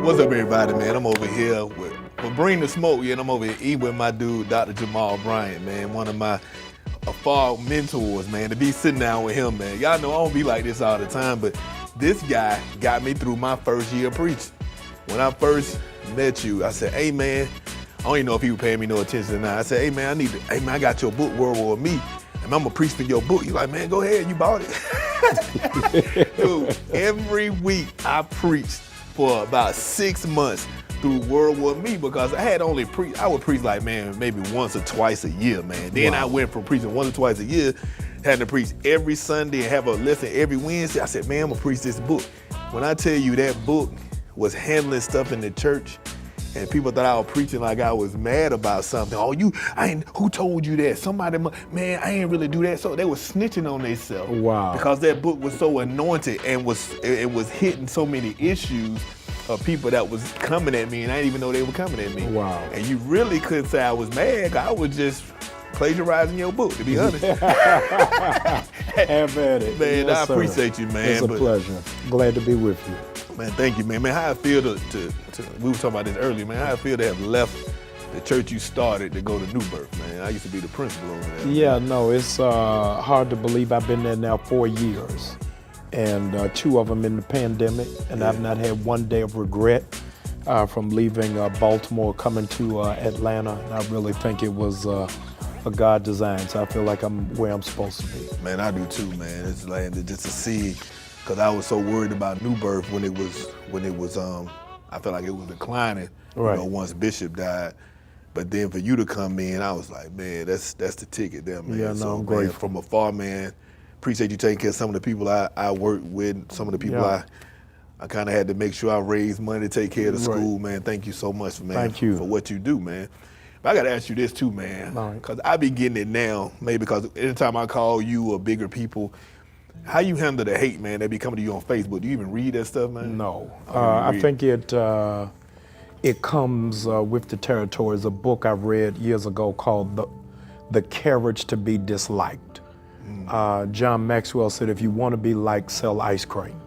What's up, everybody, man? I'm over here with Bring the Smoke, yeah, and I'm over here eating with my dude, Dr. Jamal Bryant, man, one of my far mentors, man, to be sitting down with him, man. Y'all know I don't be like this all the time, but this guy got me through my first year of preaching. When I first met you, I said, hey, man, I don't even know if he was paying me no attention or not. I said, hey, man, I got your book, World War Me, and I'm gonna preach for your book. You like, man, go ahead, you bought it. Dude, every week I preached for about 6 months through World War Me because I would preach like, man, maybe once or twice a year, man. Then I went from preaching once or twice a year, had to preach every Sunday and have a lesson every Wednesday. I said, man, I'm gonna preach this book. When I tell you that book was handling stuff in the church and people thought I was preaching like I was mad about something. Oh, who told you that? Somebody, man, I ain't really do that. So they were snitching on themselves. Wow. Because that book was so anointed and it was hitting so many issues of people that was coming at me and I didn't even know they were coming at me. Wow. And you really couldn't say I was mad. I was just plagiarizing your book, to be honest. Have at it. Man, yes, I sir. appreciate you, man. It's a pleasure. Glad to be with you. Man, thank you, man. Man, how I feel we were talking about this earlier, man, how I feel to have left the church you started to go to New Birth, man. I used to be the principal over there. Yeah, no, it's hard to believe I've been there now 4 years, and 2 of them in the pandemic, and I've not had one day of regret from leaving Baltimore, coming to Atlanta, and I really think it was a God design, so I feel like I'm where I'm supposed to be. Man, I do too, man. It's like just to see, because I was so worried about New Birth when it was I felt like it was declining, right. Once Bishop died. But then for you to come in, I was like, man, that's the ticket there, man. Yeah, no, so, I'm grateful. From afar, man, appreciate you taking care of some of the people I worked with, some of the people I kind of had to make sure I raised money to take care of the school, man. Thank you so much, man, Thank you. for what you do, man. But I got to ask you this too, man, because I be getting it now, maybe because anytime I call you or bigger people, how you handle the hate, man, that be coming to you on Facebook? Do you even read that stuff, man? No. I think it comes with the territory. It's a book I read years ago called The Courage to Be Disliked. John Maxwell said, if you want to be liked, sell ice cream.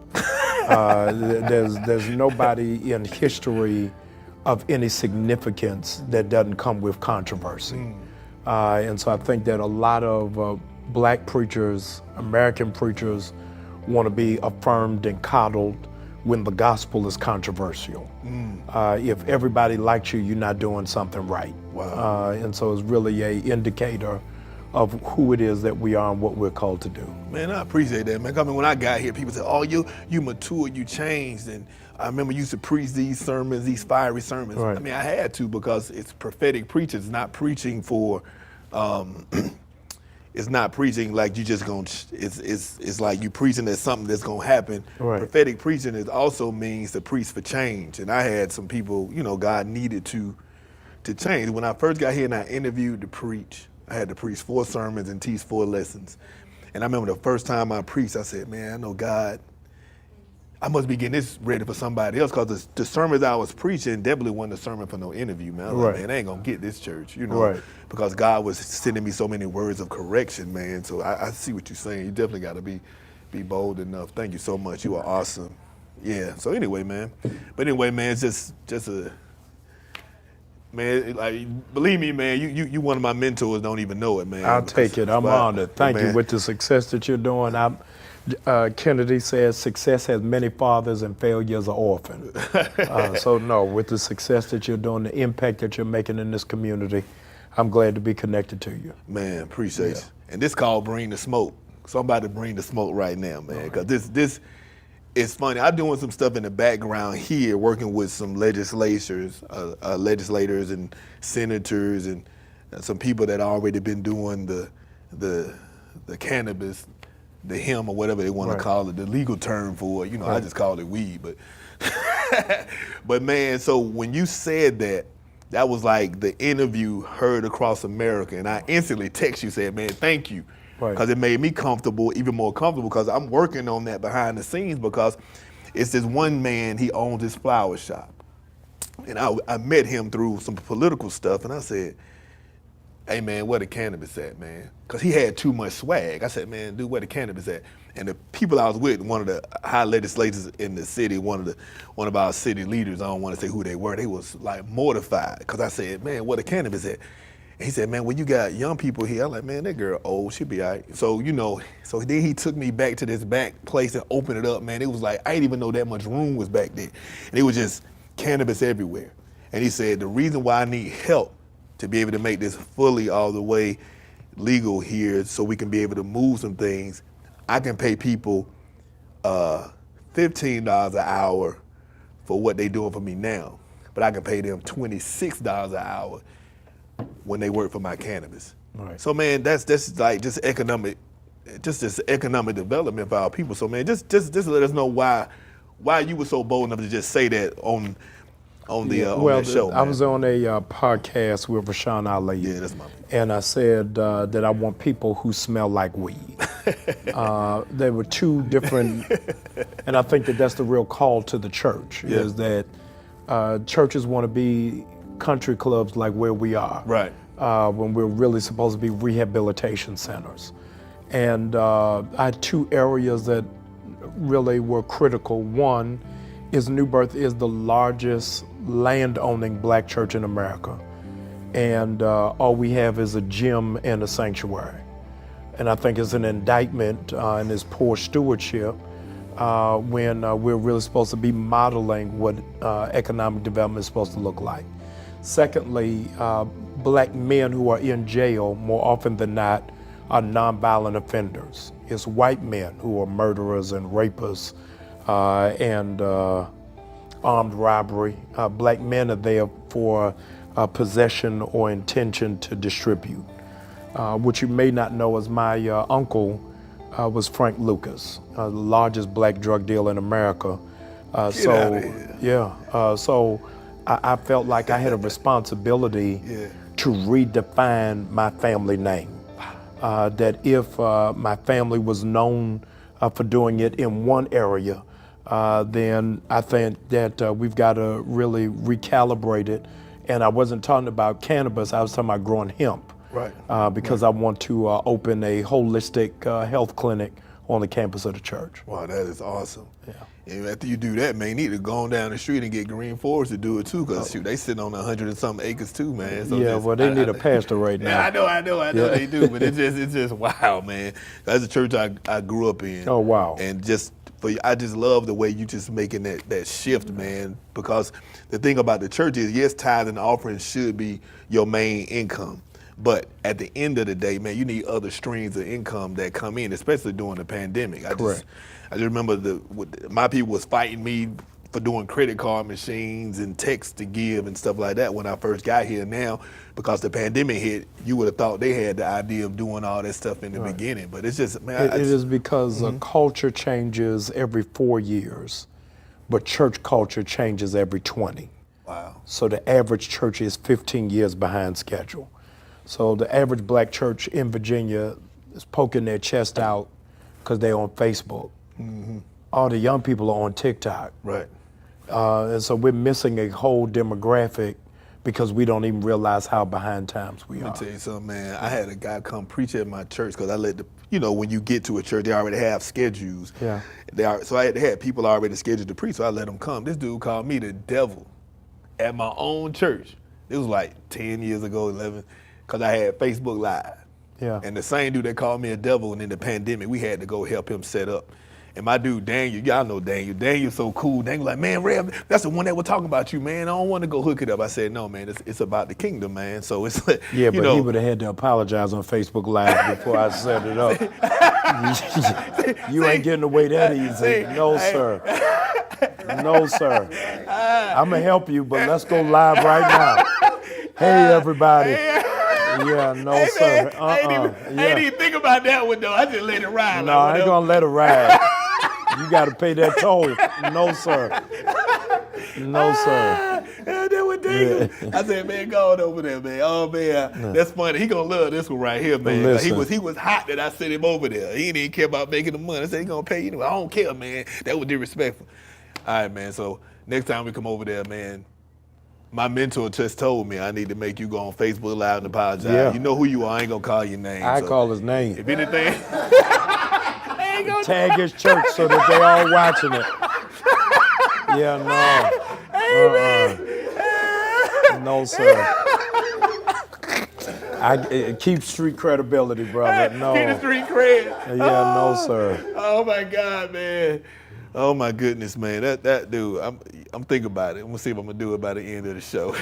There's nobody in history of any significance that doesn't come with controversy. And so I think that a lot of black preachers, American preachers, want to be affirmed and coddled when the gospel is controversial. If everybody likes you, you're not doing something right. Wow. And so it's really an indicator of who it is that we are and what we're called to do. Man, I appreciate that, man. I mean, when I got here, people said, oh, you matured, you changed. And I remember you used to preach these sermons, these fiery sermons. Right. I mean, I had to because it's prophetic preaching. It's not preaching for, it's not preaching like you just gonna, it's like you preaching that something that's gonna happen. Right. Prophetic preaching also means to preach for change. And I had some people, God needed to change. When I first got here and I interviewed to preach, I had to preach 4 sermons and teach 4 lessons. And I remember the first time I preached, I said, man, I know God, I must be getting this ready for somebody else, because the sermons I was preaching definitely wasn't a sermon for no interview, man. I was like, man, I ain't gonna get this church, because God was sending me so many words of correction, man. So I see what you're saying. You definitely gotta be bold enough. Thank you so much. You are awesome. Yeah, so anyway, man. But anyway, man, it's just a, man, like, believe me, man, you one of my mentors, don't even know it, man. I'll take it. I'm honored. Thank you. With the success that you're doing, Kennedy says success has many fathers and failures are orphans. So no, with the success that you're doing, the impact that you're making in this community, I'm glad to be connected to you. Man, appreciate you. And this called Bring the Smoke. Somebody bring the smoke right now, man, because this it's funny. I'm doing some stuff in the background here, working with some legislators and senators and some people that already been doing the cannabis, the hemp or whatever they want to call it, the legal term for it. I just call it weed. But but man, so when you said that was like the interview heard across America, and I instantly text you, said, man, thank you. Because it made me comfortable, even more comfortable, because I'm working on that behind the scenes, because it's this one man, he owns this flower shop. And I met him through some political stuff, and I said, hey man, where the cannabis at, man? Because he had too much swag. I said, man, dude, where the cannabis at? And the people I was with, one of the high legislators in the city, one of our city leaders, I don't want to say who they were, they was like mortified. Because I said, man, where the cannabis at? And he said, man, well, you got young people here. I'm like, man, that girl old, she'll be all right. So, so then he took me back to this back place and opened it up, man. It was like, I didn't even know that much room was back there. And it was just cannabis everywhere. And he said, the reason why I need help to be able to make this fully all the way legal here so we can be able to move some things, I can pay people $15 an hour for what they doing for me now, but I can pay them $26 an hour when they work for my cannabis. Right. So man, that's like just this economic development for our people. So man, just let us know why you were so bold enough to just say that on the show. I was on a podcast with Rashawn Ali. Yeah, that's my. And I said that I want people who smell like weed. There were two different, and I think that that's the real call to the church, is that churches want to be country clubs like where we are. Right. When we're really supposed to be rehabilitation centers. And I had two areas that really were critical. One is New Birth is the largest land-owning black church in America. And all we have is a gym and a sanctuary. And I think it's an indictment in this poor stewardship when we're really supposed to be modeling what economic development is supposed to look like. Secondly, black men who are in jail more often than not are nonviolent offenders. It's white men who are murderers and rapists and armed robbery. Black men are there for possession or intention to distribute. What you may not know is my uncle was Frank Lucas, the largest black drug dealer in America. So I felt like I had a responsibility to redefine my family name. That if my family was known for doing it in one area, then I think that we've got to really recalibrate it. And I wasn't talking about cannabis, I was talking about growing hemp. Right. Because I want to open a holistic health clinic on the campus of the church. Wow, that is awesome. Yeah. And after you do that, man, you need to go on down the street and get Green Forest to do it too, because shoot, they sitting on 100 and something acres too, man. So well, they need a pastor right now. Yeah, I know they do, but it's just wow, man. That's a church I grew up in. Oh, wow. And I just love the way you just making that shift, man, because the thing about the church is, yes, tithe and offering should be your main income. But at the end of the day, man, you need other streams of income that come in, especially during the pandemic. I just remember my people was fighting me for doing credit card machines and text to give and stuff like that when I first got here. Now, because the pandemic hit, you would have thought they had the idea of doing all that stuff in the beginning. But it's just, man. It is because culture changes every 4 years, but church culture changes every 20. Wow. So the average church is 15 years behind schedule. So the average black church in Virginia is poking their chest out because they're on Facebook. Mm-hmm. All the young people are on TikTok. Right. And so we're missing a whole demographic because we don't even realize how behind times we are. Let me tell you something, man. I had a guy come preach at my church because I let when you get to a church, they already have schedules. Yeah. So I had people already scheduled to preach, so I let them come. This dude called me the devil at my own church. It was like 10 years ago, 11. Because I had Facebook Live. Yeah. And the same dude that called me a devil, and in the pandemic, we had to go help him set up. And my dude, Daniel, y'all know Daniel. Daniel's so cool. Daniel like, man, Rev, that's the one that was talking about you, man. I don't want to go hook it up. I said, no, man, it's about the kingdom, man. So it's like, yeah, but he would have had to apologize on Facebook Live before I set it up. You ain't getting away that easy. No, sir. No, sir. I'm going to help you, but let's go live right now. Hey, everybody. Yeah, no, sir. I ain't even think about that one, though. I just let it ride. No, I ain't going to let it ride. You got to pay that toll. No, sir. No, sir. That was Daniel. Yeah. I said, man, go on over there, man. Oh, man, that's funny. He going to love this one right here, man. He was hot that I sent him over there. He didn't care about making the money. I said, he going to pay you anyway. I don't care, man. That was disrespectful. All right, man. So next time we come over there, man, My mentor just told me I need to make you go on Facebook Live and apologize. Yeah. You know who you are. I ain't gonna call your name. I so call his name. if anything, Tag his church so that they all watching it. Yeah, no. No, sir. It keeps street credibility, brother. No. Keep the street cred. Yeah, no, sir. Oh my God, man. Oh my goodness, man. That dude. I'm thinking about it. I'm gonna see if I'm gonna do it by the end of the show.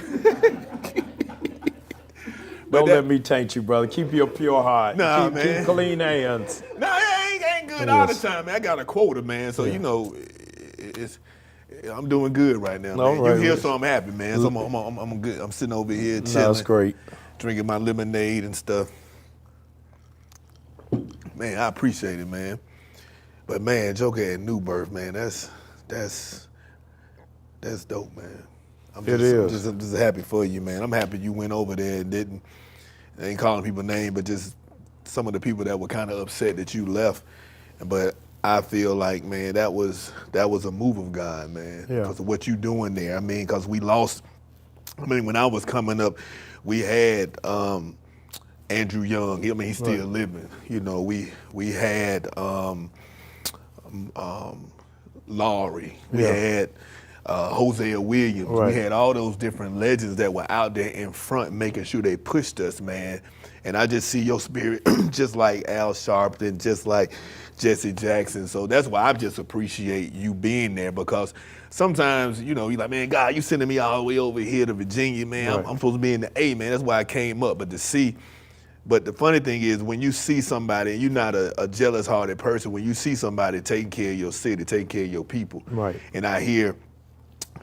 Don't let me taint you, brother. Keep your pure heart. Nah, keep clean hands. No, it ain't good all the time, man. I got a quota, man. So you know, I'm doing good right now, man. Right, You here, so I'm happy, man. So I'm good. I'm sitting over here chilling. That's great. Drinking my lemonade and stuff. Man, I appreciate it, man. But man, Joker at New Birth, man, that's dope, man. I'm just happy for you, man. I'm happy you went over there and I ain't calling people names, but just some of the people that were kind of upset that you left. But I feel like, man, that was a move of God, man. Yeah. Because of what you doing there. I mean, because we lost. I mean, when I was coming up, we had Andrew Young. I mean, he's still living. You know, we had Laurie. We had Hosea Williams. We had all those different legends that were out there in front making sure they pushed us, man. And I just see your spirit just like Al Sharpton, just like Jesse Jackson. So that's why I just appreciate you being there, because sometimes, you know, you're like, man, God, you sending me all the way over here to Virginia, man. I'm supposed to be in the A, man. That's why I came up. But the funny thing is, when you see somebody, and you're not a jealous-hearted person, when you see somebody taking care of your city, taking care of your people, and I hear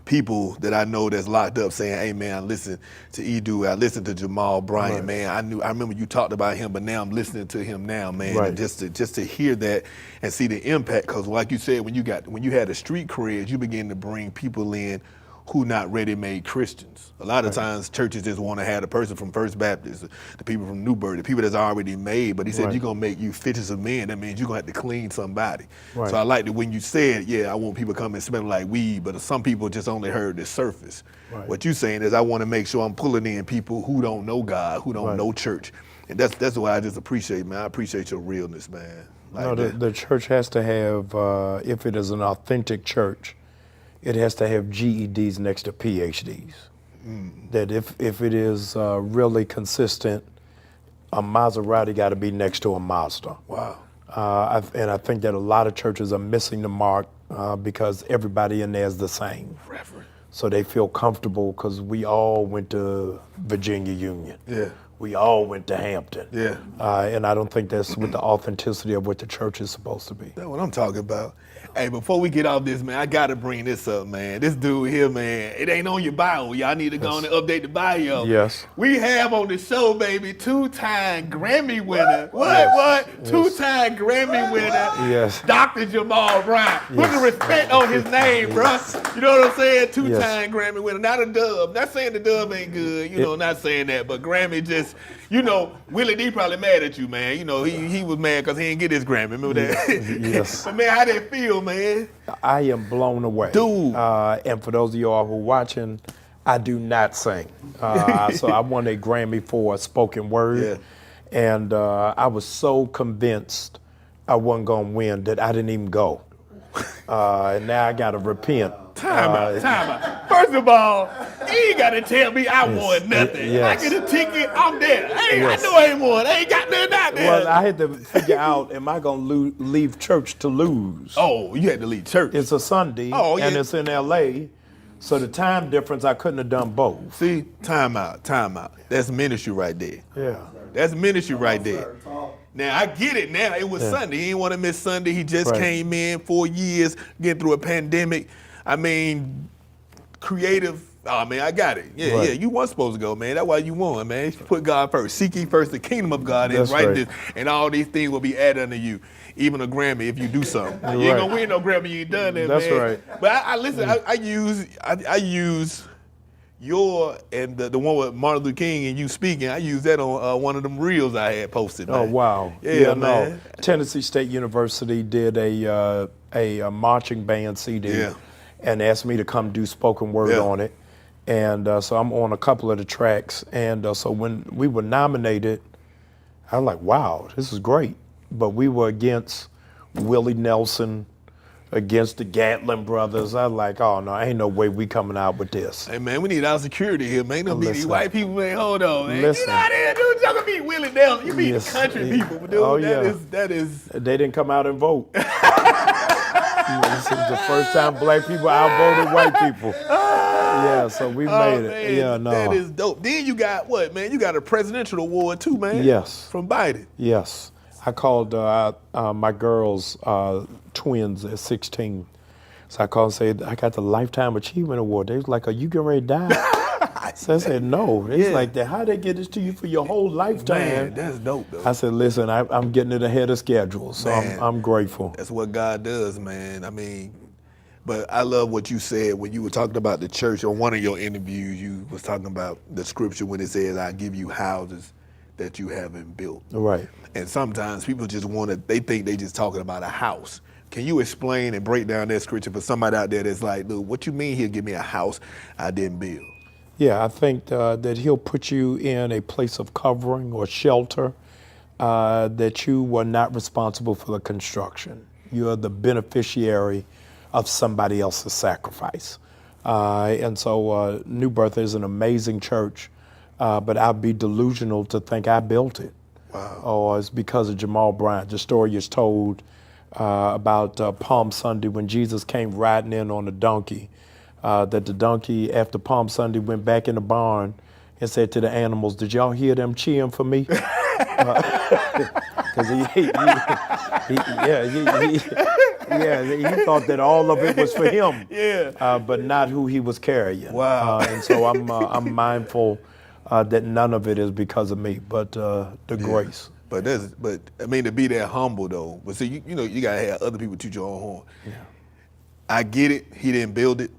people that I know that's locked up saying, hey, man, I listen to Edu, I listen to Jamal Bryant, man. I remember you talked about him, but now I'm listening to him now, man. And just to hear that and see the impact, because like you said, when you had a street cred, you begin to bring people in who not ready-made Christians. A lot of times churches just want to have the person from First Baptist, the people from New Birth, the people that's already made, but he said you're going to make you fishers of men. That means you're going to have to clean somebody. So I like that when you said, I want people coming smelling like weed, but some people just only heard the surface. What you're saying is I want to make sure I'm pulling in people who don't know God, who don't know church. And that's why I just appreciate, man. I appreciate your realness, man. Like the church has to have, if it is an authentic church, it has to have GEDs next to PhDs. That if it is really consistent, a Maserati got to be next to a Mazda. Wow. And I think that a lot of churches are missing the mark because everybody in there is the same. Reverend. So they feel comfortable because we all went to Virginia Union. Yeah. We all went to Hampton. Yeah. And I don't think that's with the authenticity of what the church is supposed to be. That's what I'm talking about. Hey, before we get off this, man, I got to bring this up, man. This dude here, man, it ain't on your bio. Y'all need to go on and update the bio. Yes. We have on the show, baby, two-time Grammy winner. What? Two-time Grammy winner. Yes. Dr. Jamal Bryant. Put the respect on his name, bro. You know what I'm saying? Two-time Grammy winner. Not a dub. Not saying the dub ain't good. You know, not saying that. But Grammy just, you know, Willie D probably mad at you, man. You know, he was mad because he didn't get his Grammy. Remember that? Yes. But, man, how that feel, man? I am blown away. Dude. And for those of y'all who are watching, I do not sing. So I won a Grammy for spoken word. Yeah. And I was so convinced I wasn't going to win that I didn't even go. And now I got to repent. Time out. First of all, you ain't got to tell me I won nothing. I get a ticket, I'm there. Hey, I know I ain't won. I ain't got nothing out there. Well, I had to figure out, am I going to leave church to lose? Oh, you had to leave church. It's a Sunday, and it's in L.A., so the time difference, I couldn't have done both. See, time out. That's ministry right there. Yeah. That's ministry right there. Now, I get it now. It was Sunday. He didn't want to miss Sunday. He just came in 4 years, getting through a pandemic. I mean, creative. Oh, man, I got it. Yeah, you weren't supposed to go, man. That's why you won, man. You put God first. Seek ye first the kingdom of God. That's right. And all these things will be added unto you. Even a Grammy if you do something. You ain't going to win no Grammy. You ain't done that, That's man. right. But I listen, I use your, and the one with Martin Luther King and you speaking, I used that on one of them reels I had posted, man. Oh, wow. Yeah, man. No. Tennessee State University did a marching band CD and asked me to come do spoken word on it. And so I'm on a couple of the tracks. And so when we were nominated, I was like, wow, this is great. But we were against Willie Nelson, against the Gatlin brothers. I was like, oh no, ain't no way we coming out with this. Hey man, we need our security here, man. Don't be these Listen. white people, man. Hold on, man. Listen. Get out of here, dude. Y'all gonna beat Willie Nelson. You beat Yes. country people, dude. Oh, yeah. That is. They didn't come out and vote. This is the first time black people outvoted white people. Yeah, so we made it. Man, Yeah, no. That is dope. Then you got what, man? You got a presidential award too, man. Yes. From Biden. Yes. I called my girls twins at 16. So I called and said, I got the Lifetime Achievement Award. They was like, are you getting ready to die? So I said, no. They was like, how'd they get this to you for your whole lifetime? Man, that's dope, though. I said, listen, I'm getting it ahead of schedule, so I'm grateful. That's what God does, man. I mean, but I love what you said when you were talking about the church. On one of your interviews, you was talking about the scripture when it says, I give you houses that you haven't built. Right. And sometimes people just they think they just talking about a house. Can you explain and break down that scripture for somebody out there that's like, look, what you mean he'll give me a house I didn't build? Yeah, I think that he'll put you in a place of covering or shelter that you were not responsible for the construction. You are the beneficiary of somebody else's sacrifice. And so New Birth is an amazing church, but I'd be delusional to think I built it. Wow. Or it's because of Jamal Bryant. The story is told about Palm Sunday when Jesus came riding in on a donkey, that the donkey after Palm Sunday went back in the barn and said to the animals, did y'all hear them cheering for me? Because he thought that all of it was for him, but not who he was carrying. Wow. And so I'm mindful that none of it is because of me, but the grace. But I mean, to be that humble though. But see, you know, you gotta have other people toot your own horn. Yeah. I get it. He didn't build it,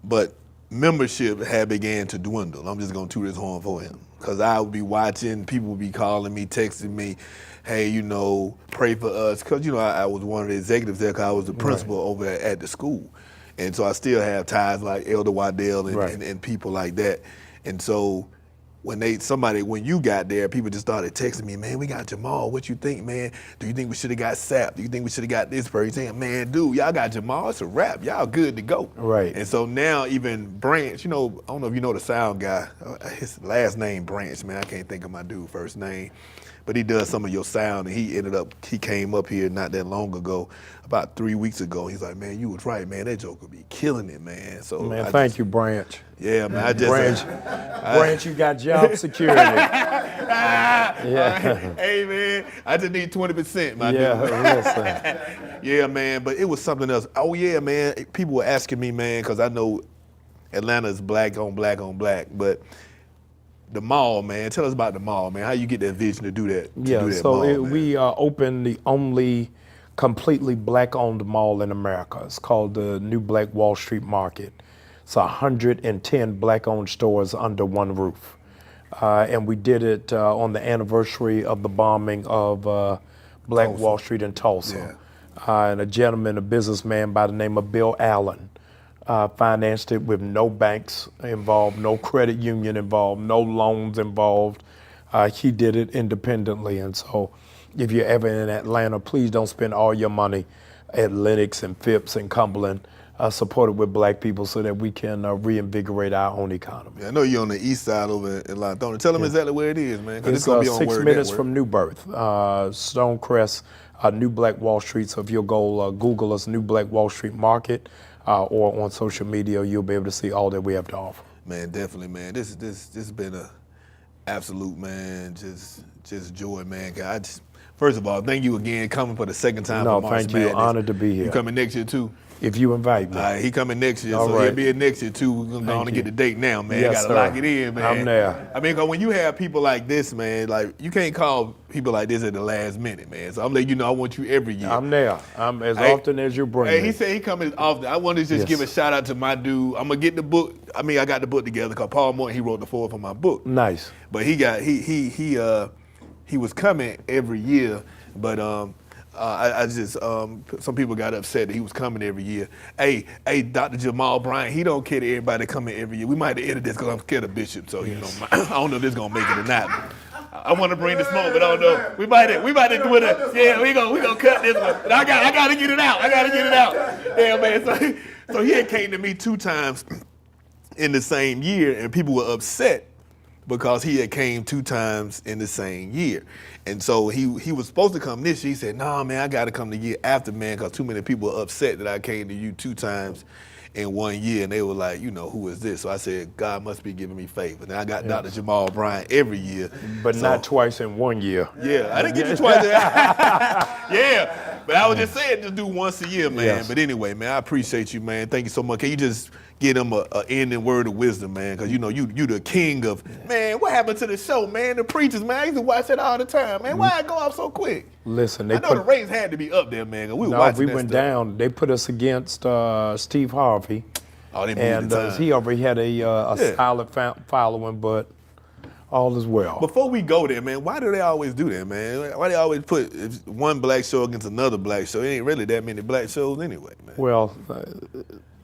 but membership had began to dwindle. I'm just gonna toot his horn for him because I would be watching. People would be calling me, texting me, "Hey, you know, pray for us." Because you know, I was one of the executives there. Because I was the principal over at the school, and so I still have ties like Elder Waddell and people like that. And so when you got there, people just started texting me, man, we got Jamal. What you think, man? Do you think we should have got Sap? Do you think we should have got this person? Saying, man, dude, y'all got Jamal. It's a wrap. Y'all good to go. Right. And so now even Branch, you know, I don't know if you know the sound guy. His last name Branch, man. I can't think of my dude's first name. But he does some of your sound, and he came up here not that long ago, about 3 weeks ago. He's like, man, you was right, man. That joke would be killing it, man. So Man, thank you, Branch. Yeah, man. Branch, you got job security. Yeah. Hey, man, I just need 20%, my dude. Listen. Yeah, man, but it was something else. Oh, yeah, man. People were asking me, man, because I know Atlanta's black on black on black, but the mall, man. Tell us about the mall, man. How you get that vision to do that? We opened the only completely black-owned mall in America. It's called the New Black Wall Street Market. It's 110 black-owned stores under one roof. And we did it on the anniversary of the bombing of Black Tulsa. Wall Street in Tulsa. And a gentleman, a businessman by the name of Bill Allen, financed it with no banks involved, no credit union involved, no loans involved. He did it independently. And so if you're ever in Atlanta, please don't spend all your money at Lenox and Phipps and Cumberland. Support it with black people so that we can reinvigorate our own economy. Yeah, I know you're on the east side over in Latonia. Tell them exactly where it is, man. It's gonna be on 6 Word minutes Network. from New Birth, Stonecrest, New Black Wall Street. So if you'll go Google us, New Black Wall Street Market, or on social media, you'll be able to see all that we have to offer. Man, definitely, man. This has been a absolute, man, just joy, man. First of all, thank you again coming for the second time. No, for March thank you. Madness. Honored to be here. You coming next year too? If you invite me. He coming next year, All so right. he'll be here next year too. We're gonna go on and get the date now, man. Yes, Gotta sir. lock it in, man. I'm there. I mean, 'cause when you have people like this, man, like you can't call people like this at the last minute, man. So I'm letting you know I want you every year. I'm there. I'm as Hey, often as you bring Hey, me. he said he coming often. I want to just give a shout out to my dude. I'm gonna get the book. I mean, I got the book together because Paul Morton, he wrote the foreword for my book. Nice. But he was coming every year. But I just some people got upset that he was coming every year. Hey, Dr. Jamal Bryant, he don't care that everybody coming every year. We might have edited this because I'm scared of Bishop, so you know, I don't know if this gonna make it or not. I want to bring the smoke, but I don't know. We might have do it. Yeah, we gonna cut this one. But I gotta get it out. Yeah, man. So he had came to me 2 times in the same year, and people were upset because he had came 2 times in the same year. And so he was supposed to come this year. He said, "Nah, man, I got to come the year after, man, because too many people were upset that I came to you 2 times in 1 year." And they were like, you know, who is this? So I said, God must be giving me favor. And I got Dr. Jamal Bryant every year. But not twice in 1 year. Yeah, I didn't get you twice. Yeah, but I was just saying, just do once a year, man. Yes. But anyway, man, I appreciate you, man. Thank you so much. Can you just give them an ending word of wisdom, man? Because, you know, you the king of, man, what happened to the show, man? The preachers, man, I used to watch that all the time, man. Why it go off so quick? Listen, I know the race had to be up there, man. We went down. They put us against Steve Harvey. Oh, they moved the time. He already had a solid following, but all is well. Before we go there, man, why do they always do that, man? Why they always put one black show against another black show? It ain't really that many black shows anyway, man. Well,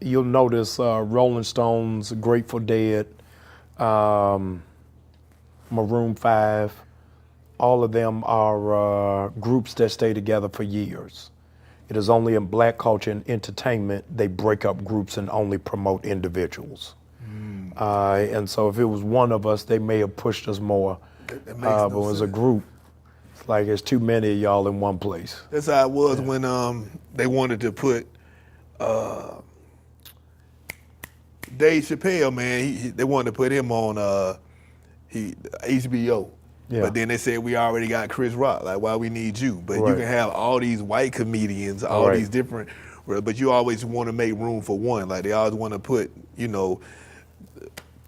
you'll notice Rolling Stones, Grateful Dead, Maroon 5, all of them are groups that stay together for years. It is only in black culture and entertainment they break up groups and only promote individuals. And so if it was one of us, they may have pushed us more. But as a group, it's like there's too many of y'all in one place. That's how it was when they wanted to put Dave Chappelle, man. They wanted to put him on HBO. Yeah. But then they said we already got Chris Rock. Like, why we need you? But you can have all these white comedians, all these different. But you always want to make room for one. Like they always want to put, you know,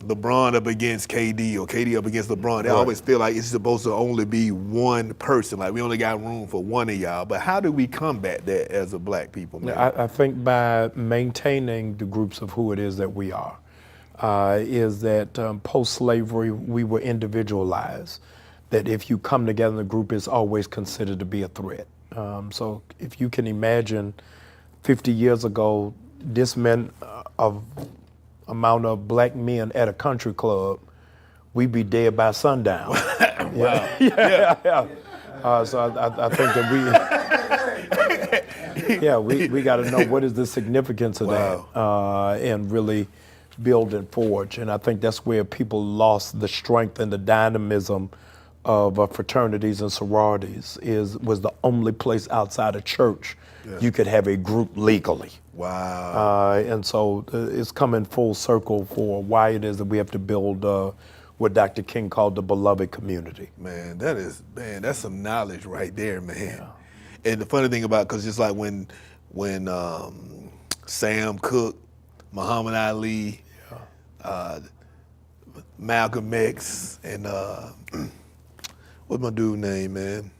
LeBron up against KD or KD up against LeBron. They always feel like it's supposed to only be one person. Like we only got room for one of y'all. But how do we combat that as a black people, man? I think by maintaining the groups of who it is that we are, is that post-slavery we were individualized. That if you come together in a group, it's always considered to be a threat. So if you can imagine 50 years ago, this meant amount of black men at a country club, we'd be dead by sundown. Wow. So I think that we got to know what is the significance of that and really build and forge. And I think that's where people lost the strength and the dynamism of fraternities and sororities. Was the only place outside of church you could have a group legally. Wow. And so it's coming full circle for why it is that we have to build what Dr. King called the beloved community. Man, that's some knowledge right there, man. Yeah. And the funny thing about, because just like when Sam Cooke, Muhammad Ali, Malcolm X, and what's my dude's name, man?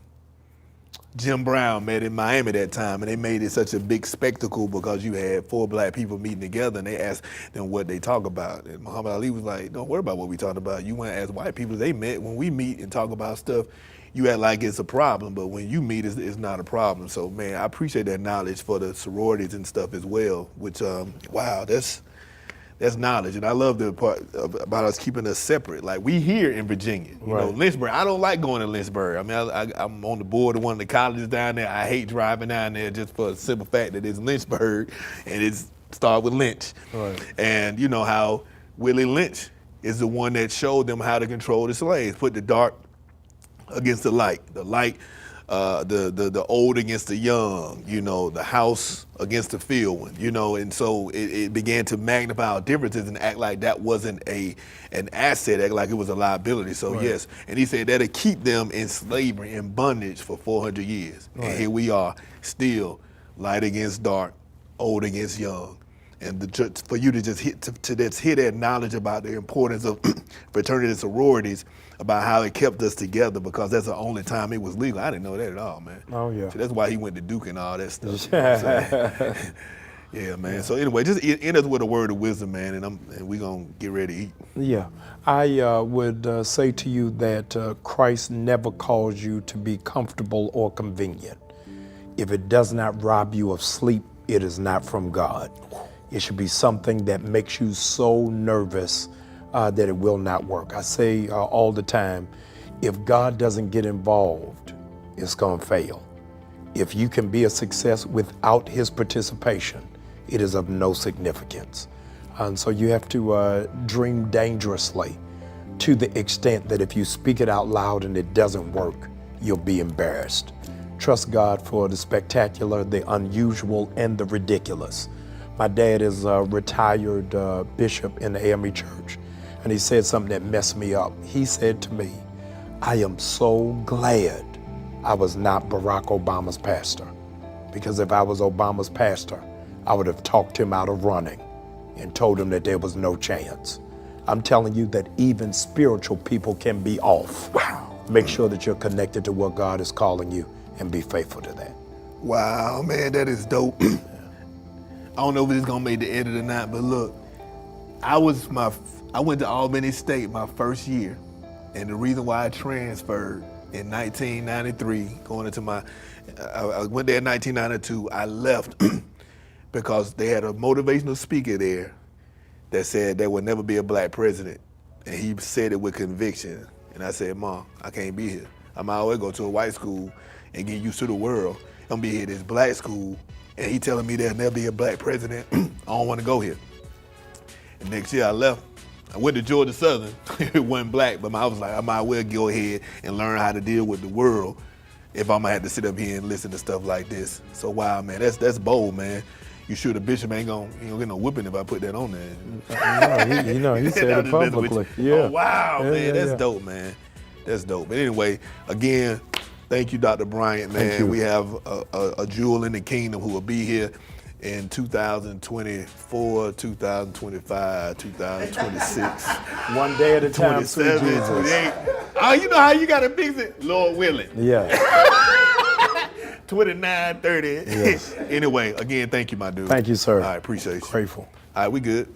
Jim Brown met in Miami that time, and they made it such a big spectacle because you had 4 black people meeting together, and they asked them what they talk about. And Muhammad Ali was like, "Don't worry about what we talking about. You want to ask white people. They met. When we meet and talk about stuff, you act like it's a problem, but when you meet, it's not a problem." So, man, I appreciate that knowledge for the sororities and stuff as well, which, wow, that's knowledge. And I love the part about us keeping us separate. Like, we here in Virginia, you know, Lynchburg. I don't like going to Lynchburg. I mean, I'm on the board of one of the colleges down there. I hate driving down there just for the simple fact that it's Lynchburg and it's start with Lynch. Right. And you know how Willie Lynch is the one that showed them how to control the slaves, put the dark against the light, the old against the young, you know, the house against the field one, you know, and so it began to magnify our differences and act like that wasn't an asset, act like it was a liability. So yes, and he said that'll keep them in slavery, in bondage for 400 years. Right. And here we are, still light against dark, old against young. And for you to just hit that knowledge about the importance of fraternity and sororities, about how it kept us together, because that's the only time it was legal. I didn't know that at all, man. Oh yeah. So that's why he went to Duke and all that stuff. You know yeah, man. Yeah. So anyway, just end us with a word of wisdom, man, and we gonna get ready to eat. Yeah, I would say to you that Christ never calls you to be comfortable or convenient. If it does not rob you of sleep, it is not from God. It should be something that makes you so nervous that it will not work. I say all the time, if God doesn't get involved, it's going to fail. If you can be a success without his participation, it is of no significance. And so you have to dream dangerously, to the extent that if you speak it out loud and it doesn't work, you'll be embarrassed. Trust God for the spectacular, the unusual, and the ridiculous. My dad is a retired bishop in the AME church, and he said something that messed me up. He said to me, I am so glad I was not Barack Obama's pastor, because if I was Obama's pastor, I would have talked him out of running and told him that there was no chance. I'm telling you that even spiritual people can be off. Wow. Make sure that you're connected to what God is calling you and be faithful to that. Wow, man, that is dope. I don't know if it's gonna make the edit or not, but look, I went to Albany State my first year, and the reason why I transferred in 1993, I went there in 1992, I left because they had a motivational speaker there that said there would never be a black president, and he said it with conviction. And I said, Mom, I can't be here. I'm always go to a white school and get used to the world. I'm gonna be here at this black school, and he telling me there'll never be a black president. I don't want to go here. And next year I left. I went to Georgia Southern. It wasn't black, but I was like, I might as well go ahead and learn how to deal with the world if I'm gonna have to sit up here and listen to stuff like this. So wow, man, that's bold, man. You sure the bishop ain't gonna get no whipping if I put that on there? He said it publicly. Yeah. Oh wow, Yeah, man, that's yeah. dope, man. That's dope. But anyway, again, thank you, Dr. Bryant, man. Thank you. We have a jewel in the kingdom who will be here in 2024, 2025, 2026. One day at a time, sweet 27, Jesus. 28. Oh, you know how you gotta fix it? Lord willing. Yeah. 29, 30. Yes. Anyway, again, thank you, my dude. Thank you, sir. All right, appreciate you. Grateful. All right, we good.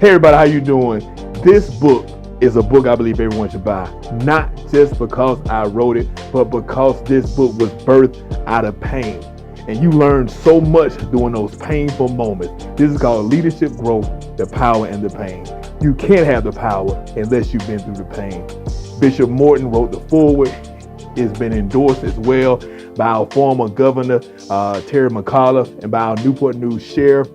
Hey everybody, how you doing? This book is a book I believe everyone should buy. Not just because I wrote it, but because this book was birthed out of pain. And you learn so much during those painful moments. This is called Leadership Growth, the Power and the Pain. You can't have the power unless you've been through the pain. Bishop Morton wrote the foreword. It's been endorsed as well by our former governor, Terry McAuliffe, and by our Newport News Sheriff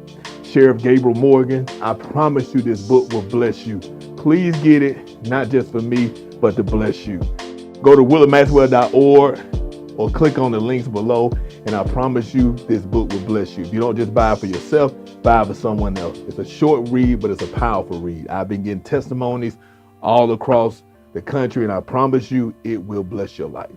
Gabriel Morgan. I promise you this book will bless you. Please get it, not just for me, but to bless you. Go to willardmaxwell.org or click on the links below, and I promise you this book will bless you. If you don't just buy it for yourself, buy it for someone else. It's a short read, but it's a powerful read. I've been getting testimonies all across the country, and I promise you it will bless your life.